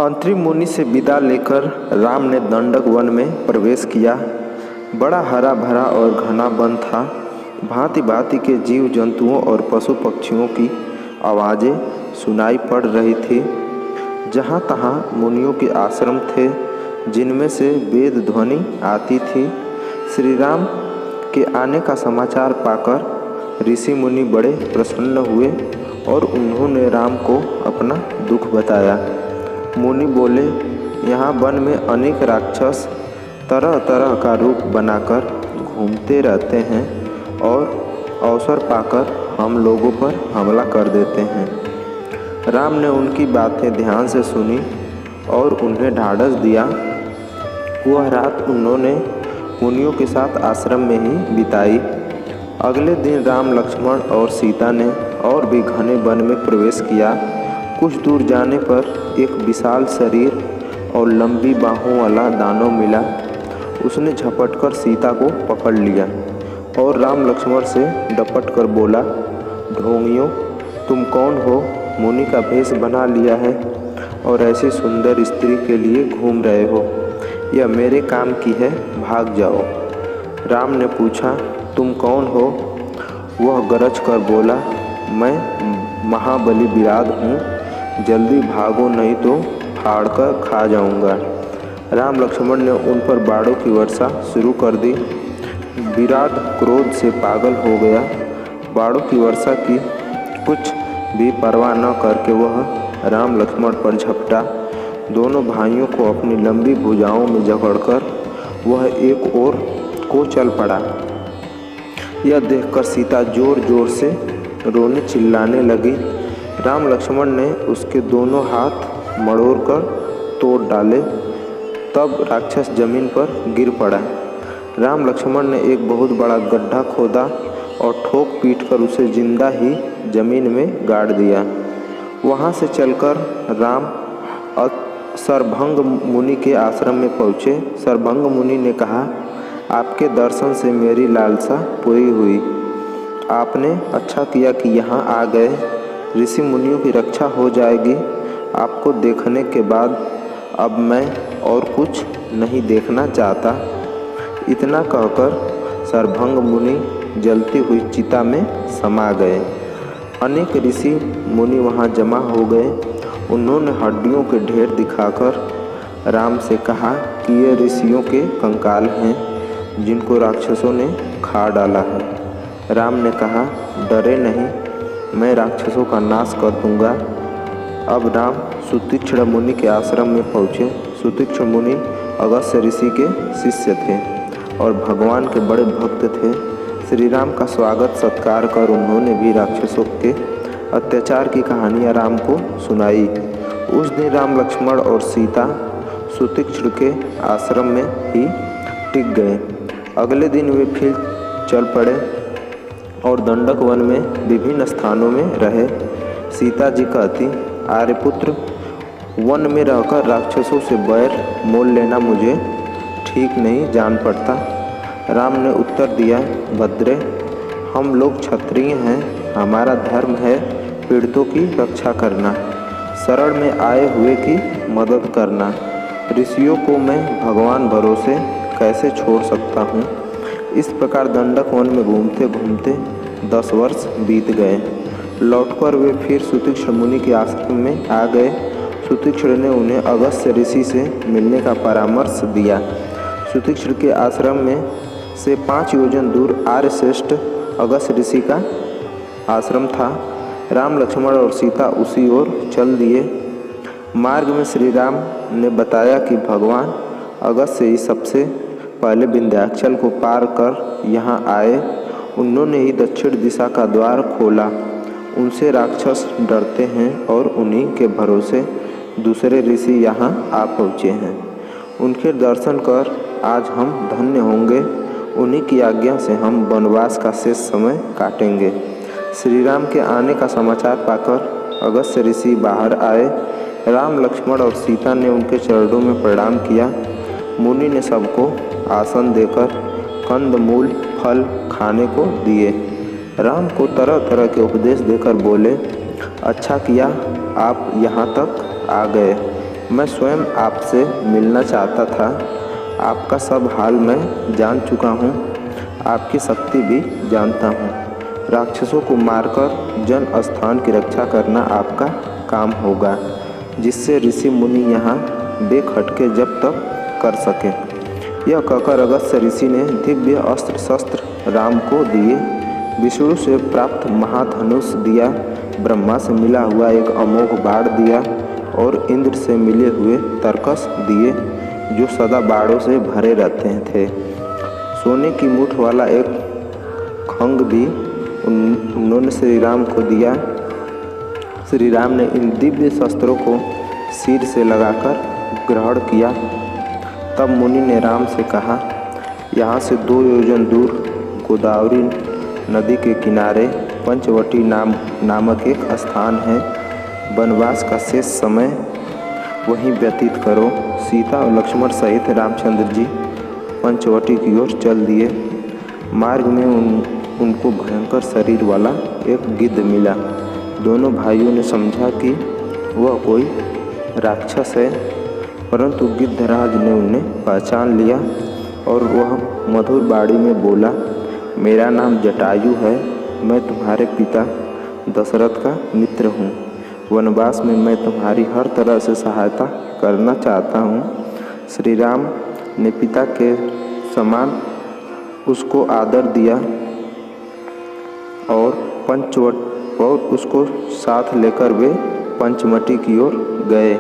अंतरी मुनि से विदा लेकर राम ने दंडक वन में प्रवेश किया। बड़ा हरा भरा और घना वन था। भांति भांति के जीव जंतुओं और पशु पक्षियों की आवाज़ें सुनाई पड़ रही थी। जहाँ तहाँ मुनियों के आश्रम थे जिनमें से वेद ध्वनि आती थी। श्री राम के आने का समाचार पाकर ऋषि मुनि बड़े प्रसन्न हुए और उन्होंने राम को अपना दुख बताया। मुनि बोले, यहाँ वन में अनेक राक्षस तरह तरह का रूप बनाकर घूमते रहते हैं और अवसर पाकर हम लोगों पर हमला कर देते हैं। राम ने उनकी बातें ध्यान से सुनी और उन्हें ढाढ़स दिया। वह रात उन्होंने मुनियों के साथ आश्रम में ही बिताई। अगले दिन राम, लक्ष्मण और सीता ने और भी घने वन में प्रवेश किया। कुछ दूर जाने पर एक विशाल शरीर और लंबी बाहों वाला दानव मिला। उसने झपटकर सीता को पकड़ लिया और राम लक्ष्मण से डपट कर बोला, ढोंगियों, तुम कौन हो? मुनि का भेष बना लिया है और ऐसी सुंदर स्त्री के लिए घूम रहे हो। यह मेरे काम की है, भाग जाओ। राम ने पूछा, तुम कौन हो? वह गरज कर बोला, मैं महाबली विराट हूँ, जल्दी भागो नहीं तो फाड़ कर खा जाऊँगा। राम लक्ष्मण ने उन पर बाणों की वर्षा शुरू कर दी। विराट क्रोध से पागल हो गया। बाणों की वर्षा की कुछ भी परवाह न करके वह राम लक्ष्मण पर झपटा। दोनों भाइयों को अपनी लंबी भुजाओं में जकड़कर वह एक ओर को चल पड़ा। यह देखकर सीता जोर जोर से रोने चिल्लाने लगी। राम लक्ष्मण ने उसके दोनों हाथ मड़ोड़कर तोड़ डाले। तब राक्षस जमीन पर गिर पड़ा। राम लक्ष्मण ने एक बहुत बड़ा गड्ढा खोदा और ठोक पीट कर उसे जिंदा ही जमीन में गाड़ दिया। वहाँ से चलकर राम सरभंग मुनि के आश्रम में पहुँचे। सरभंग मुनि ने कहा, आपके दर्शन से मेरी लालसा पूरी हुई। आपने अच्छा किया कि यहाँ आ गए। ऋषि मुनियों की रक्षा हो जाएगी। आपको देखने के बाद अब मैं और कुछ नहीं देखना चाहता। इतना कहकर सरभंग मुनि जलती हुई चिता में समा गए। अनेक ऋषि मुनि वहाँ जमा हो गए। उन्होंने हड्डियों के ढेर दिखाकर राम से कहा कि ये ऋषियों के कंकाल हैं जिनको राक्षसों ने खा डाला है। राम ने कहा, डरे नहीं, मैं राक्षसों का नाश कर दूंगा। अब राम सुतीक्ष्ण मुनि के आश्रम में पहुँचे। सुतीक्ष्ण मुनि अगस्त्य ऋषि के शिष्य थे और भगवान के बड़े भक्त थे। श्री राम का स्वागत सत्कार कर उन्होंने भी राक्षसों के अत्याचार की कहानियाँ राम को सुनाई। उस दिन राम, लक्ष्मण और सीता सुतीक्ष्ण के आश्रम में ही टिक गए। अगले दिन वे फिर चल पड़े और दंडक वन में विभिन्न स्थानों में रहे। सीता जी कहती, आर्यपुत्र, वन में रहकर राक्षसों से बैर मोल लेना मुझे ठीक नहीं जान पड़ता। राम ने उत्तर दिया, भद्रे, हम लोग क्षत्रिय हैं। हमारा धर्म है पीड़ितों की रक्षा करना, शरण में आए हुए की मदद करना। ऋषियों को मैं भगवान भरोसे कैसे छोड़ सकता हूँ। इस प्रकार दंडक वन में घूमते घूमते 10 वर्ष बीत गए। लौटकर वे फिर सुतीक्ष्ण मुनि के आश्रम में आ गए। सुतीक्ष्ण ने उन्हें अगस्त्य ऋषि से मिलने का परामर्श दिया। सुतीक्ष्ण के आश्रम में से 5 योजन दूर आर्यश्रेष्ठ अगस्त्य ऋषि का आश्रम था। राम, लक्ष्मण और सीता उसी ओर चल दिए। मार्ग में श्री राम ने बताया कि भगवान अगस्त्य ही सबसे पहले विंध्याचल को पार कर यहाँ आए। उन्होंने ही दक्षिण दिशा का द्वार खोला। उनसे राक्षस डरते हैं और उन्हीं के भरोसे दूसरे ऋषि यहाँ आ पहुँचे हैं। उनके दर्शन कर आज हम धन्य होंगे। उन्हीं की आज्ञा से हम वनवास का शेष समय काटेंगे। श्री राम के आने का समाचार पाकर अगस्त्य ऋषि बाहर आए। राम, लक्ष्मण और सीता ने उनके चरणों में प्रणाम किया। मुनि ने सबको आसन देकर कंदमूल फल खाने को दिए। राम को तरह तरह के उपदेश देकर बोले, अच्छा किया आप यहाँ तक आ गए। मैं स्वयं आपसे मिलना चाहता था। आपका सब हाल मैं जान चुका हूँ, आपकी शक्ति भी जानता हूँ। राक्षसों को मारकर जन स्थान की रक्षा करना आपका काम होगा, जिससे ऋषि मुनि यहाँ बेखटके जब तक कर सकें। यह कहकर अगस्त्य ऋषि ने दिव्य अस्त्र शस्त्र राम को दिए। विष्णु से प्राप्त महाधनुष दिया, ब्रह्मा से मिला हुआ एक अमोघ बाण दिया और इंद्र से मिले हुए तरकस दिए, जो सदा बाणों से भरे रहते थे। सोने की मूठ वाला एक खंग भी उन्होंने श्री राम को दिया। श्री राम ने इन दिव्य शस्त्रों को सिर से लगाकर ग्रहण किया। तब मुनि ने राम से कहा, यहाँ से 2 योजन दूर गोदावरी नदी के किनारे पंचवटी नामक एक स्थान है। वनवास का शेष समय वहीं व्यतीत करो। सीता और लक्ष्मण सहित रामचंद्र जी पंचवटी की ओर चल दिए। मार्ग में उनको भयंकर शरीर वाला एक गिद्ध मिला। दोनों भाइयों ने समझा कि वह कोई राक्षस है, परंतु गिद्धराज ने उन्हें पहचान लिया और वह मधुर बाणी में बोला, मेरा नाम जटायु है, मैं तुम्हारे पिता दशरथ का मित्र हूँ। वनवास में मैं तुम्हारी हर तरह से सहायता करना चाहता हूँ। श्री राम ने पिता के समान उसको आदर दिया और उसको साथ लेकर वे पंचवटी की ओर गए।